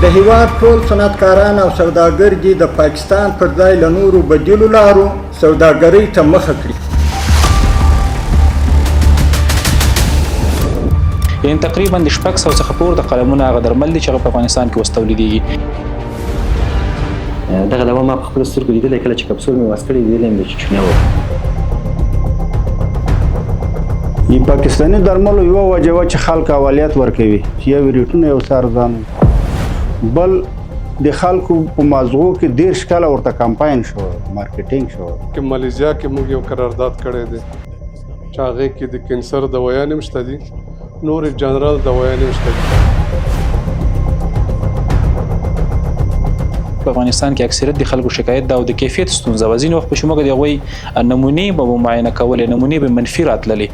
د هیواد ټول صنعتکاران او سوداګر دي د پاکستان پر ځای له نورو بدیلو لارو سوداګرۍ ته مخه کړي. یعنې تقریبا د 600 څخه پورته قلمونه هغه درمل دي چې هغه په افغانستان کې اوس تولیدېږي. دغه دوا ما په خپلو سترګو لیدلی، کله چې کپسول مې واس کړی لیدلی مې چې چونه وه. د پاکستاني درملو یوه وجه وه چې خلک اولیت ورکوي، چې یو ریټونه یو څه ارزانه، بل د خلکو په مازغو کې 10 کاله ورته کمپاین شو، مارکیټینګ شو. که مالیزیا کې موږ یو قرارداد کړی دی چې هغې کې د کینسر دوایانې هم شته دي، نورې جنرال دوایانې هم شته دي. په افغانستان کې اکثریت د خلکو شکایت ده او د کیفیت ستونزه وه. ځینې وخت به چې موږ د هغوی نمونې به معاینه کولې، نمونې به منفي راتللې.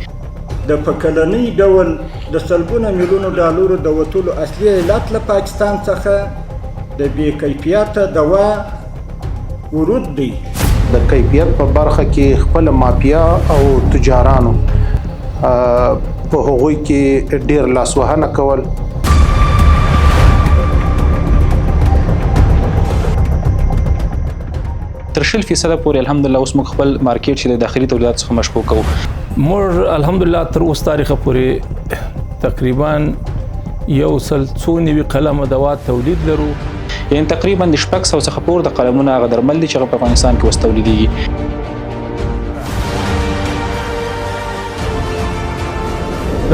د په کلنۍ ډول د سلګونه میلیونو ډالرو د وتلو اصلي علت له پاکستان څخه د بې کیفیته دوا ورود دی. د کیفیت په برخه کې خپل مافیا او تجارانو په هغوی کې ډیر لاسوهنه کول. تر 0% پورې الحمدلله اوس موږ خپل مارکیټ چې د داخلي تولیداتو څخه مشکوک کوو. موږ الحمدلله تر اوس تاریخه پورې تقریبا 190 قلمه دوا تولید لرو. یعنې تقریبا د 600 څخه پورته قلمونه هغه درمل دي چې هغه په افغانستان کې اوس تولیدېږي.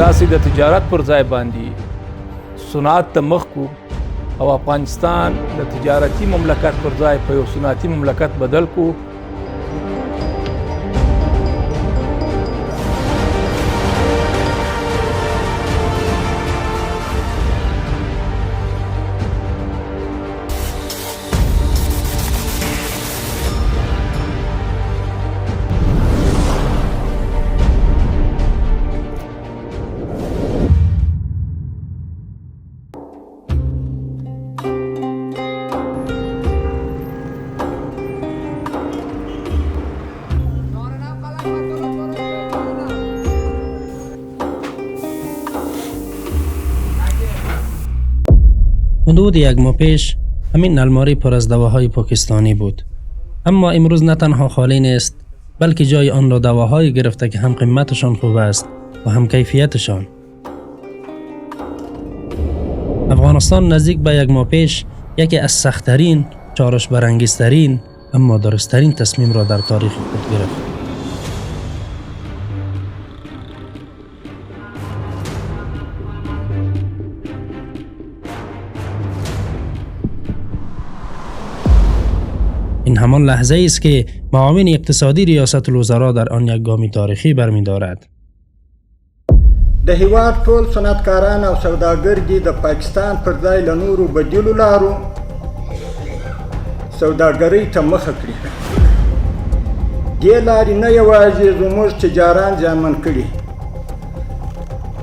داسې د تجارت پر ځای باندې صنعت ته مخ کو او افغانستان د تجارتي مملکت پر ځای په یو صنعتي مملکت بدل کو. حدود 1 ماه پیش همین الماری پر از دواهای پاکستانی بود، اما امروز نه تنها خالی نیست بلکه جای آن را دواهایی گرفته که هم قیمتشان خوب است و هم کیفیتشان. افغانستان نزدیک به 1 ماه پیش یکی از سخت‌ترین، چالش برانگیزترین اما درست‌ترین تصمیم را در تاریخ خود گرفت. این همان لحظه است که معاون اقتصادی ریاست الوزراء در آن یک گام تاریخی برمی‌دارد. د هیواد ټول صنعتکاران او سوداګر دي د پاکستان پر ځای له نورو بدیلو لارو سوداګرۍ ته مخه کړي. دې لارې نه یوازې زموږ تجاران زیانمن کړي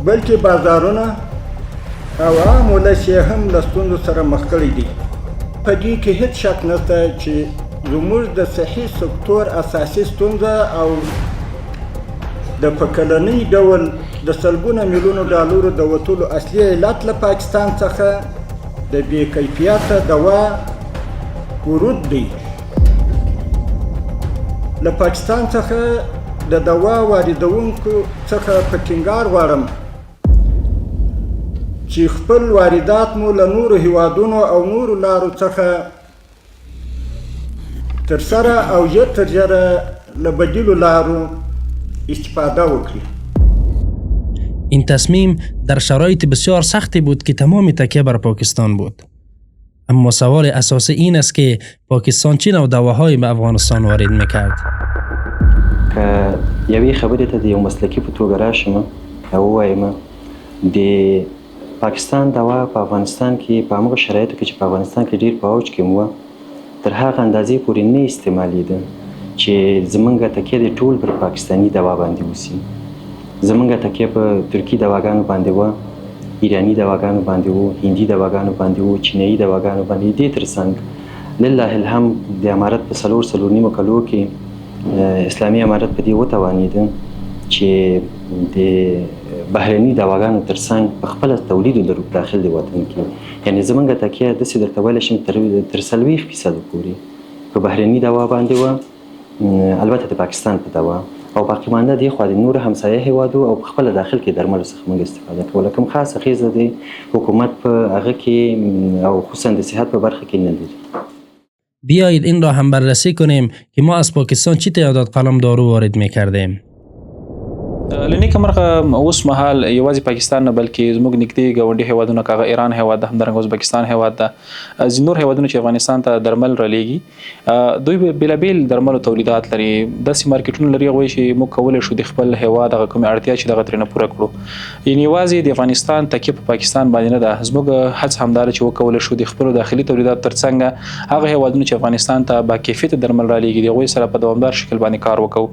بلکې بازارونه او عام ولس یې هم له ستونزو سره مخ کړي دي. په دې کې هیڅ شک نشته چې زموږ د صحي سکتور اساسي ستونزه او د په کلنۍ ډول د سلګونه میلیونو ډالرو د وتلو اصلي علت له پاکستان څخه د بې کیفیته دوا ورود دی. له پاکستان څخه د دوا واردونکو څخه په ټینګار غواړم چې خپل واردات مو له نورو هیوادونو او نورو لارو څخه ترسره او ژر تر ژره له بدیلو لارو استفاده وکړي. این تصمیم در شرایط بسیار سختی بود که تمام تکیه بر پاکستان بود. اما سوال اساسی این است که پاکستان چه نوع دواهایی به افغانستان وارد میکرد؟ که یوې خبرې ته د یو مسلکي په توګه راشم او ووایم د پاکستان دوا په افغانستان کې په هغو شرایطو کې چې په افغانستان کې ډېر په اوج کې وه تر هغه اندازې پورې نه استعمالېده چې زمونږ تکیه د ټول پر پاکستاني دوا باندې وسي. زمونږ تکیه په ترکي دواګانو باندې وه، ایرانی دواګانو باندې وو، هندي دواګانو باندې وو، چینایي دواګانو باندې. دې ترڅنګ لله الحمد د امارت په 4 کلو کې اسلامي امارت په دې وتوانېده چې د بهرني دواګانو ترڅنګ په خپل تولید درو داخل د وطن کې یعنی زمونږ تکیه داسې درته ویلی شم تر 40% پورې په بهرني دوا باندې وه، البته د پاکستان په دوا او باقي مانده دی خو د نور همسایه هیوادو او په خپل داخل کې درملو څخه موږ استفاده کوو. کوم خاص اغیزه د حکومت په هغه کې او خصوصا د صحت په برخه کې نه لري. بیایید این را هم بررسی کنیم که ما از پاکستان چی تعداد قلم دارو وارد می‌کردیم. لنیکه مرغه اوس مهال یوازې پاکستان نه بلکې زموږ نږدې ګاونډي هیوادونه کاغه ایران هیواد ده، همدارنګه ازبکستان هیواد ده، ځینې نور هیوادونه چې افغانستان ته درمل رالیږي دوی بیلابیل درملو تولیدات لري، داسې مارکیټونه لري هغوی چې موږ کولی شو د خپل هیواد هغه کومې اړتیا چې دغه ترېنه پوره کړو. یعنې یوازې د افغانستان تکیه په پاکستان باندې نه ده، زموږ هڅه همدا ده چې وکولی شو د خپلو داخلي تولیداتو ترڅنګ هغه هیوادونه چې افغانستان ته باکیفیته درمل رالیږي د هغوی سره په دوامدار شکل باندې کار وکړو.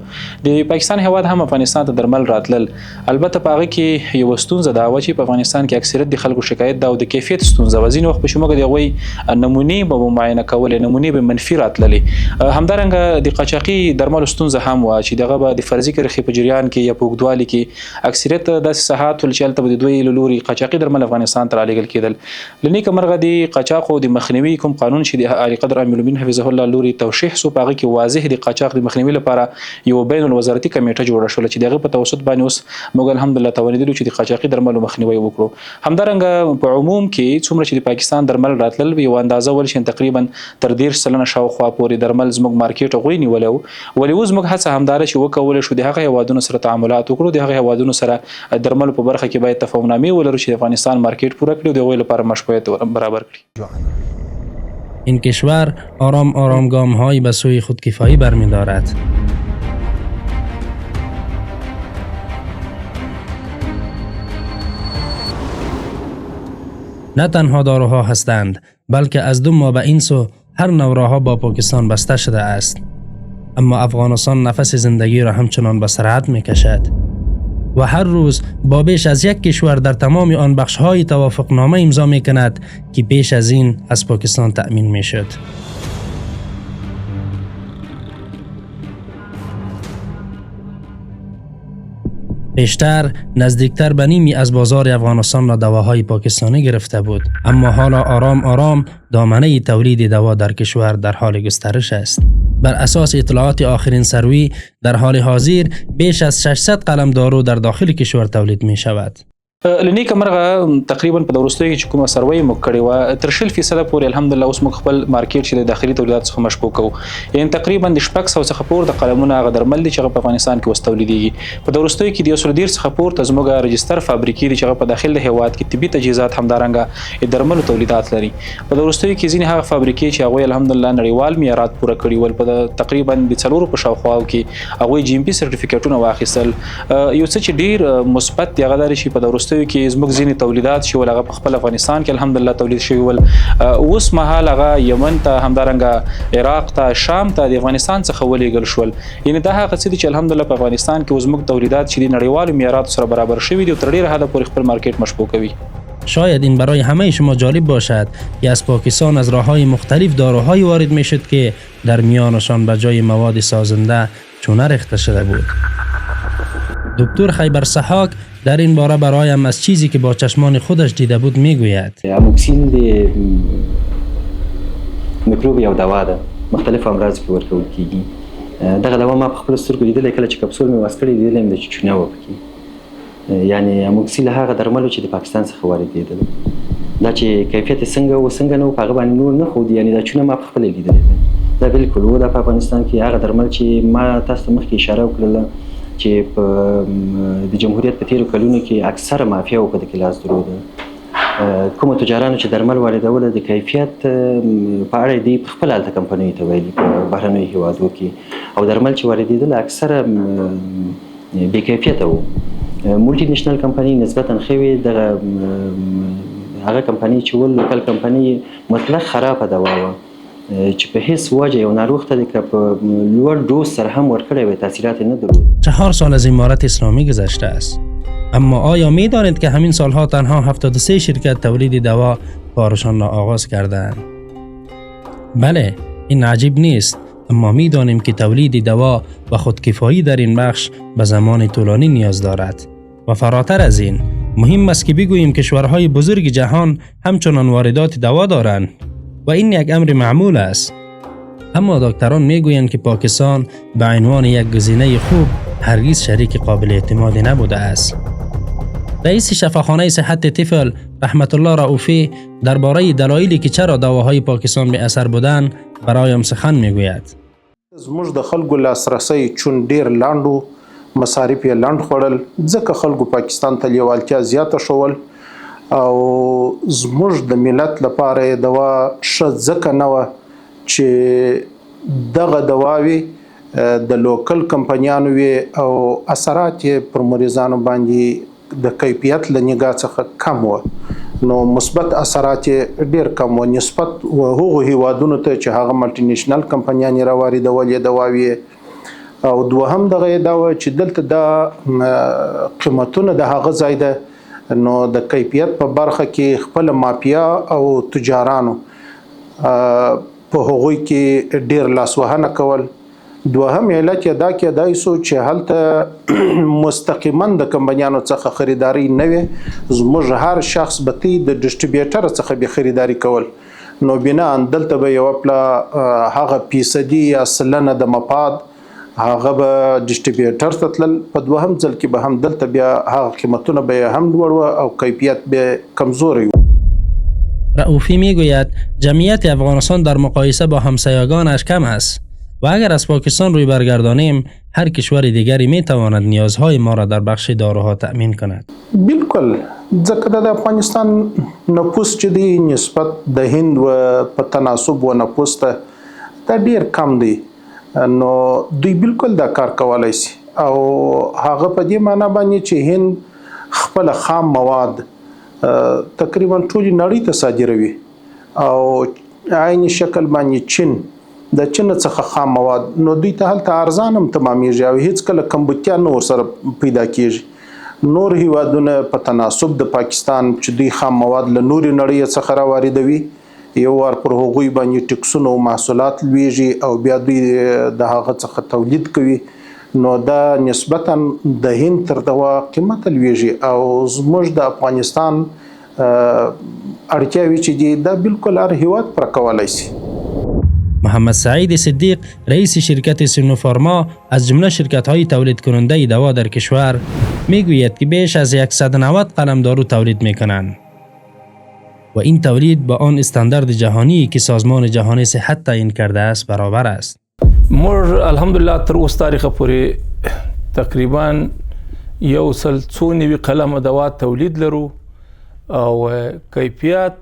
د پاکستان هیواد هم افغانستان ته درمل راتلل، البته په هغه کې یو ستونزه دا وه چې په افغانستان کې اکثریت د خلکو شکایت دا او د کیفیت ستونزه وه. ځینې وخت به چې موږ د هغوی نمونې به معاینه کولې، نمونې به منفي راتللې. همدارنګه د قاچاقي درملو ستونزه هم وه چې دغه به د فرضي کرښې په جریان کې یا په اوږدوالي کې اکثریت داسې ساحات ول چې هلته به د دوی له لوري قاچاقي درمل افغانستان ته رالېږل کېدل. له نیکه مرغه د قاچاقو د مخنیوي کوم قانون چې د اعلی قدر امیر المؤمنین حفظه الله لوري توشیح سو، په هغه کې واضح د قاچاق د مخنیوي لپاره یو بین الوزارتي کمیټه جوړه شوله چې دغه په توسط باندې اوس موږ الحمدلله توانیدلو چې د قاچاقي درملو مخنیوی وکړو. همدارنګه په عموم کې څومره چې د پاکستان درمل راتلل یو اندازه ول چې تقریبا تر 10% شاوخوا پورې درمل زموږ مارکیټ هغوی نیولی وو. ولې اوس موږ هڅه همداره چې وکولی شو د هغه هیوادونو سره تعاملات وکړو، د هغه هیوادونو سره درملو په برخه کې باید تفاهمنامې ولرو چې د افغانستان مارکیټ پوره کړي او د هغوی لپاره مشروعیت برابر کړي. این کشور آرام آرام گام‌هایی به سوی خودکفایی برمی‌دارد. نه تنها داروها هستند بلکه از 2 ماه به این سو هر نوع راه‌ها با پاکستان بسته شده است. اما افغانستان نفس زندگی را همچنان به سرعت می‌کشد و هر روز با بیش از 1 کشور در تمام آن بخش‌های توافقنامه امضا می‌کند که پیش از این از پاکستان تأمین می‌شد. پیشتر نزدیکتر به نیمی از بازار افغانستان را دواهای پاکستانی گرفته بود، اما حالا آرام آرام دامنه تولید دوا در کشور در حال گسترش است. بر اساس اطلاعات آخرین سروی در حال حاضر بیش از 600 قلم دارو در داخل کشور تولید می شود. لنیکه مرغه تقریبا په دورستوي کې کومه سروي موږ کړې و تر 0% پورې الحمدلله اوس موږ خپل مارکیټ چې د داخلي تولیدات څخه مشکوک کوو. یعنی تقریبا د 600 څخه پور د قلمونو هغه درمل دي چې په افغانستان کې اوس تولیدېږي. په دورستوي کې د 110 څخه پور ته زموږ رجستر فابریکې دي چې په داخل د هیواد کې طبي تجهیزات همدارنګه درملو تولیدات لري. په دورستوي کې ځینې هغه فابریکې چې هغوی الحمدلله نړیوال معیارات پوره کړي ول، په تقریبا د 4 په شاوخواو کې هغوی جی ام پی سرټیفیکټونه واخیستل. یو څه چې ډیر مثبت دی هغه دا چې په دورستوي کې زموږ ځینې تولیدات چې ول هغه په خپل افغانستان کې الحمدلله تولید شوي ول، اوس مهال هغه یمن ته همدارنګه عراق ته شام ته د افغانستان څخه ولېږل شول. یعنې دا هغه څه دي چې الحمدلله په افغانستان کې زموږ تولیدات چې د نړیوالو معیاراتو سره برابر شوي دي او تر ډېره حده پورې خپل مارکیټ مشبوع کوي. شاید این برای همه شما جالب باشد که از پاکستان از راه‌های مختلف داروهایی وارد می‌شد که در میانشان به جای مواد سازنده چونه ریخته شده بود. دکتر خیبر سحاک در این باره برایم از چیزی که با چشمان خودش دیده بود میگوید. اموکسیل د میکروب یو دوا ده، مختلف امراض کې ورکول کیږي. دغه دوا ما په خپل سترګو لیدلی، کله چې کپسول مې واسکړی لیدلی مې چې چونه وه پکې. یعنی اموکسیل هغه درملو چې د پاکستان څخه واردېدل، دا چې کیفیت څنګه و څنګه نه و په هغه باندې نور نه ښودي. یعنی دا چونه ما په خپله لیدلی ده، دا بلکل و. دا په افغانستان کې هغه درمل چې ما تاسو ته مخکې اشاره وکړله چې په د جمهوریت په تیرو کلونو کې اکثره مافیا په دې کې لاس درلوده. کومو تجارانو چې درمل واردوله د کیفیت په اړه دوی په خپل هلته کمپنیو ته ویلي په بهرنیو هیوادو کې، او درمل چې واردېدل اکثره بې کیفیته وو. مولټي نیشنل کمپنۍ نسبتا ښه وې، دغه هغه کمپنۍ چې ول لوکل کمپنۍ مطلق خرابه دوا وه چې په هیڅ وجه یو ناروغ ته که په لوړ دوز سره هم ورکړی وی تاثیرات نه درلود. 4 سال از امارت اسلامی گذشته است، اما آیا می دانید که همین سالها تنها 73 شرکت تولید دوا کارشان را آغاز کردند؟ بله، این عجیب نیست. اما می‌دانیم که تولید دوا و خودکفایی در این بخش به زمان طولانی نیاز دارد. و فراتر از این مهم است که بگوییم کشورهای بزرگ جهان همچنان واردات دوا دارند و این یک امر معمول است. اما دکتران میگویند که پاکستان به عنوان یک گزینه خوب هرگز شریک قابل اعتمادی نبوده است. رئیس شفاخانه صحت طفل رحمت الله رؤوفی درباره دلایلی که چرا دواهای پاکستان به اثر بودند برایم سخن میگوید. زموږ د خلکو لاسرسی چون ډیر لاندو مصارف یې لاند خوړل ځکه خلکو پاکستان ته لیوالتیا زیاته شول او زموږ د ملت لپاره دوا ښه ځکه نه وه چې دغه دواوې د لوکل کمپنیانو وي او اثرات یې پر مریضانو باندې د کیفیت له نگاه څخه کم وه نو مثبت اثرات یې ډیر کم وه نسبت هغو هیوادونو ته چې هغه ملټي نیشنل کمپنیانې راواردولې دواوې او دوهم دغه یې دا وه چې دلته دا قیمتونه د هغه ځای ده نو د کیفیت په برخه کې خپله مافیا او تجارانو په هغوی کې ډیر لاسوهنه کول. دوهم علت یې دا کېدای سو چې هلته مستقیما د کمپنیانو څخه خریداري نه وي زموږ هر شخص به د ډسټریبیوټر څخه به خریداري کول نو بنا دلته به یو هغه فیصدي یا سلنه د مفاد هغه به ډسټریبیوټر ته تلل په دوهم ځل کې به هم دلته بیا هغه قیمتونه به هم لوړ و او کیفیت به کمزوری و. رؤوفی میگوید جمعیت افغانستان در مقایسه با همسایگانش کم است و اگر از پاکستان روی برگردانیم هر کشور دیگری میتواند نیازهای ما را در بخش داروها تأمین کند. بالکل ځکه د افغانستان نفوس چې دی نسبت د هند و په تناسب و نفوس ته دا ډیر کم دی نو دوی بالکل دا کار کولای شي او هغه په دې معنی باندې چې هند خپل خام مواد تقریبا ټولې نړۍ ته صادروي او عین شکل باندې چین د چین څخه خام مواد نو دوی ته هلته ارزان هم تمامیږي او هیڅ کله کمبودیا نه ورسره پیدا کیږي. نور هیوادونه په تناسب د پاکستان چې دوی خام مواد له نورې نړۍ څخه راواردوي یو وار پر هغوی باندې ټکسونه او محصولات لویږي او بیا دوی د هغه څخه تولید کوي نو دا نسبتا د هند تر دوا قیمت لویږي او زموږ د افغانستان اړتیاوې چې دي دا بالکل هر هیواد پر کولای شي. محمد سعید صدیق رئیس شرکت سینوفارما از جمله شرکت‌های تولید کننده دوا در کشور میگوید که بیش از 190 قلم دارو تولید میکنند و این تولید با آن استاندارد جهانی که سازمان جهانی صحت تعیین کرده است برابر است. موږ الحمدلله تر اوس تاریخ پورې تقریبا 190 قلم دوا تولید لرو او کیفیت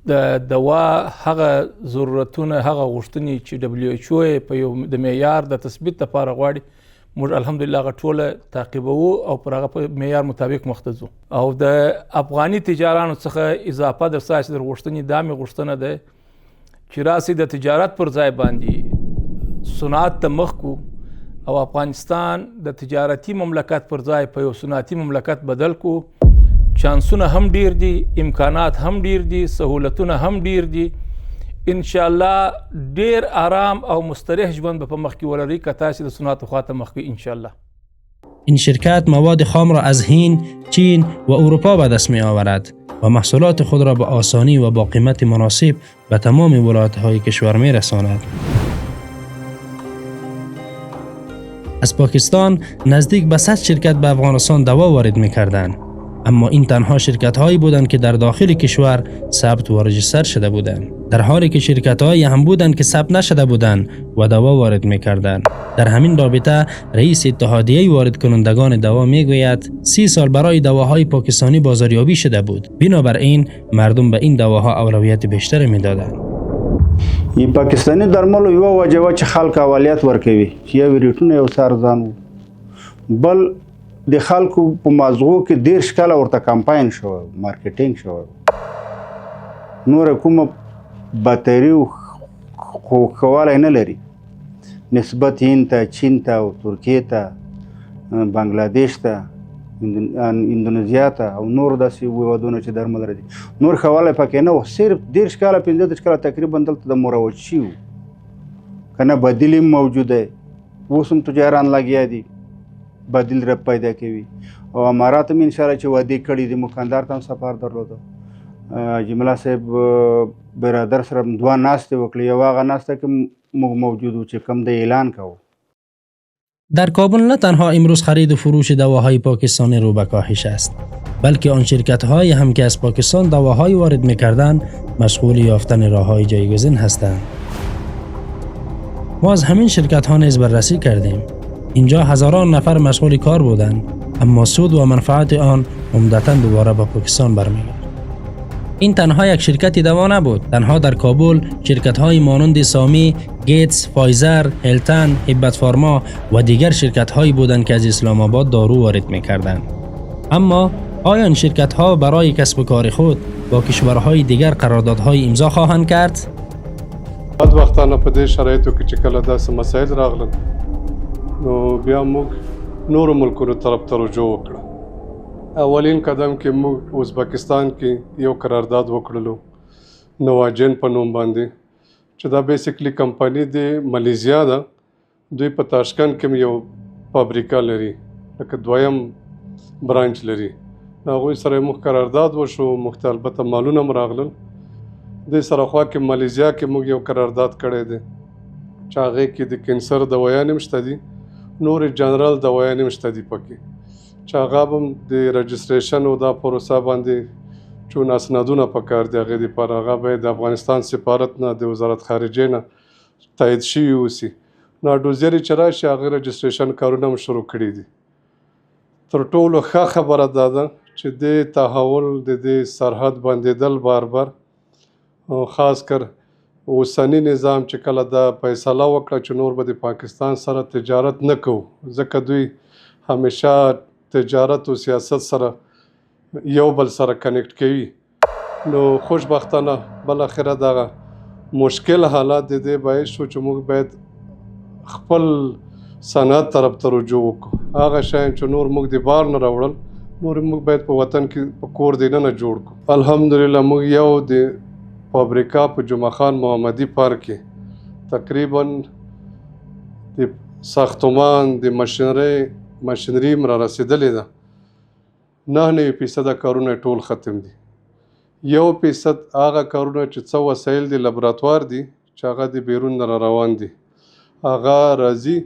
د دوا هغه ضرورتونه هغه غوښتنې چې WHO په یو د معیار د تثبیت لپاره غواړي موږ الحمدلله هغه ټوله تعقیبوو او پر هغه معیار مطابق مخته ځو او د افغاني تجارانو څخه اضافه د ساس د غوښتنې دا مې غوښتنه ده چې راسي د تجارت پر ځای باندې صنعت ته مخ کو او افغانستان د تجارتي مملکت پر ځای په یو صنعتي مملکت بدل کو. چانسونه هم ډیر دي امکانات هم ډیر دي سهولتونه هم ډیر دي ان شاء الله ډیر آرام او مستریح ژوند به په مخ کې ولري که تاسو د صنعت خواته مخ کې ان شاء الله. این شرکت مواد خام را از هند، چین و اروپا به دست می آورد و محصولات خود را به آسانی و با قیمت مناسب به تمام ولایت‌های کشور می رساند. از پاکستان نزدیک به 100 شرکت به افغانستان دوا وارد می کردند. اما این تنها شرکت هایی بودند که در داخل کشور ثبت و رجیستر شده بودند، در حالی که شرکت هایی هم بودند که ثبت نشده بودند و دوا وارد می‌کردند. در همین رابطه رئیس اتحادیه وارد کنندگان دوا میگوید 30 سال برای دواهای پاکستانی بازاریابی شده بود، بنابراین مردم به این دواها اولویت بیشتر میدادند. ای پاکستانی درملو یو وجوه چې خلک اولیت ورکوي چې یو ریټونه یو سارزان بل د خلکو په مازغو کې 10 کاله ورته کمپاین شو مارکیټینګ شو نور کومه باتری خو کولای نه لري نسبت هند ته چین ته او ترکیه ته بنگلاديش ته اندونیزیا ته او نور داسې هیوادونه چې درمل لري نور کولای پکې نه و صرف 10 کاله 15 کاله تقریبا دلته د مروج شي کنه بدیل هم موجوده، اوس هم تجاران لګیا دي بدیل رب پیدا کوي. او امارات هم انشاءالله چې وعدې کړي دي، مکاندار ته هم سفر درلوده. جمله صاحب برادر سره دوه ناستې وکړې، یو هغه ناسته کې موږ موجود وو چې کوم د اعلان کوو. در کابل نه تنها امروز خرید و فروش دواهای پاکستانی رو به کاهش است، بلکه آن شرکت‌هایی هم که از پاکستان دواهای وارد می‌کردند مشغول یافتن راه‌های جایگزین هستند. ما از همین شرکت‌ها نیز بررسی کردیم. اینجا هزاران نفر مشغول کار بودند، اما سود و منفعت آن عمدتاً دوباره به پاکستان برمیگرد. این تنها یک شرکت دوا نبود. تنها در کابل شرکت‌های مانند سامی، گیتس، فایزر، هیلتن، هیبت فارما و دیگر شرکت‌هایی بودند که از اسلام آباد دارو وارد می‌کردند. اما آیا این شرکت‌ها برای کسب و کار خود با کشورهای دیگر قراردادهای امضا خواهند کرد؟ بعد وختانه په دې شرایطو کې چې کله داسې مسایل راغلل نو بیا موږ نورو ملکونو طرف ته رجوع وکړه. اولین قدم کې موږ ازبکستان کې یو قرارداد وکړلو نواجن په نوم باندې، چې دا بیسیکلی کمپنی د ملیزیا ده. دوی په تاشکند کې یو فابریکه لري، لکه دویم برانچ لري. هغوی سره موږ قرارداد وشو، موږ البته مالونه هم راغلل. د سره خوا کې ملیزیا کې موږ یو قرارداد کړی دی چې هغې کې د کینسر دوایان هم شته دي، نور جنرال دوایان هم شته دي پکې، چې هغه به هم د رجسټریشن او دا پروسه باندې چون اسنادونه پکار دي هغې دپاره هغه باید د افغانستان سفارت نه، د وزارت خارجې نه تایید شوي اوسي. نو ډوزیرې چې راشي هغې رجسټریشن کارونه هم شروع کړي دي. تر ټولو ښه خبره دا ده چې د تحول د دې سرحد بندېدل بار بار، خاص کر اوسنی نظام چې کله دا فیصله وکړه چې نور به د پاکستان سره تجارت نه کوو، ځکه دوی همیشه تجارت او سیاست سره یو بل سره کنیکټ کوي. نو خوشبختانه بالاخره دغه مشکل حالات د دې باعث شو چې موږ باید خپل صنعت طرف ته رجوع وکړو. هغه شیان چې نور موږ د بار نه راوړل نور موږ باید په وطن کې په کور دننه جوړ کړو. الحمدلله موږ یو د فابریکه په جمعه خان محمدي پارک کې تقریبا د ساختمان د ماشینري را رسیدلې ده. 99% کارونه ټول ختم دي. 1% هغه کارونه چې څه وسایل د لابراتوار دي چې هغه د بیرون نه روان دي هغه راځي.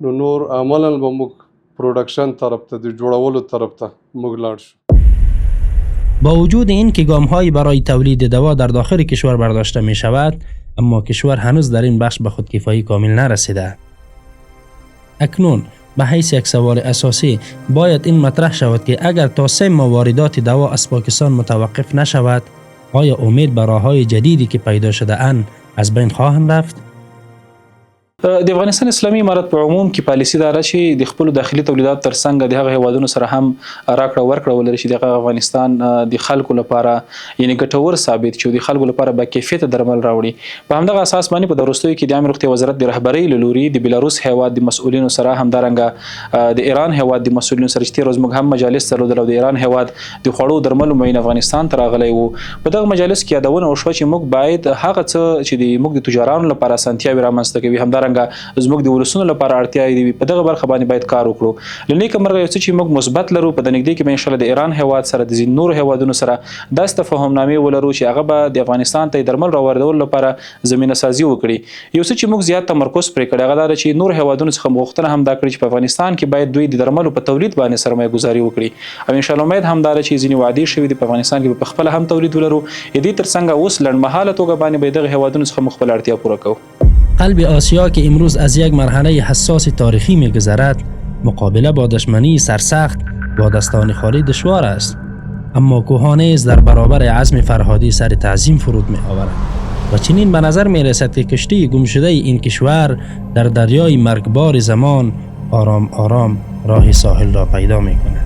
نو نور عملاً به موږ پروڈکشن طرف ته د جوړولو طرف ته موږ لاړ شو. با وجود این که گام‌هایی برای تولید دوا در داخل کشور برداشته می شود، اما کشور هنوز در این بخش به خودکفایی کامل نرسیده. اکنون به حیث یک سوال اساسی باید این مطرح شود که اگر تا 3 ماه واردات دوا از پاکستان متوقف نشود، آیا امید به راه‌های جدیدی که پیدا شده اند از بین خواهند رفت؟ د افغانستان اسلامي امارت په عموم کې پالیسي دا چې د خپل داخلي تولیدات ترڅنګ د هغه هیوادونو سره هم راکړه ورکړه ولري چې د افغانستان د خلکو لپاره یعنی ګټور ثابت شي، د خلکو لپاره با کیفیت درمل راوړي. په همدغه اساس باندې په دروستوي کې د عامه روغتیا وزارت د رهبرۍ له لوري د بلاروس هیواد د مسؤلینو سره همدارنګه د ایران هیواد د مسؤلینو سره چې روز موږ هم مجالس درلودل او د ایران هیواد د خوړو درملو معین افغانستان ته راغلی وو. په دغه مجالس کې یادونه وشوه چې موږ باید هغه څه چې د موږ د تجارانو لپاره اسانتیاوې رامنځته کوي همدارنګه زموږ د ولسونو لپاره اړتیاوې دي په دغه برخه باندې باید کار وکړو. له نیکه مرغه یو څه چې موږ مثبت لرو په د نږدې کې به انشاءالله د ایران هیواد سره د ځینو نورو هیوادونو سره داسې تفاهمنامې ولرو چې هغه به د افغانستان ته درمل راوړدولو لپاره زمینه سازي وکړي. یو څه چې موږ زیات تمرکز پرې کړی هغه دا چې نور هیوادونو څخه غوښتنه هم دا کړې چې په افغانستان کې باید دوی د درملو په تولید باندې سرمایه گذاري وکړي او انشاءالله امید هم دا چې ځینې وعدې شوي دي په افغانستان کې په خپل هم تولید ولرو. دې ترڅنګ اوس لنډمهاله توګه باندې به دغه هیوادونو څخه خپل اړتیا پوره کوو. قلب آسیا که امروز از یک مرحله حساس تاریخی می‌گذرد، مقابله با دشمنی سرسخت با دستان خالی دشوار است، اما کوهانیز در برابر عزم فرهادی سر تعظیم فرود می‌آورد و چنین به نظر می‌رسد که کشتی گم شده این کشور در دریای مرگبار زمان آرام آرام راه ساحل را پیدا می‌کند.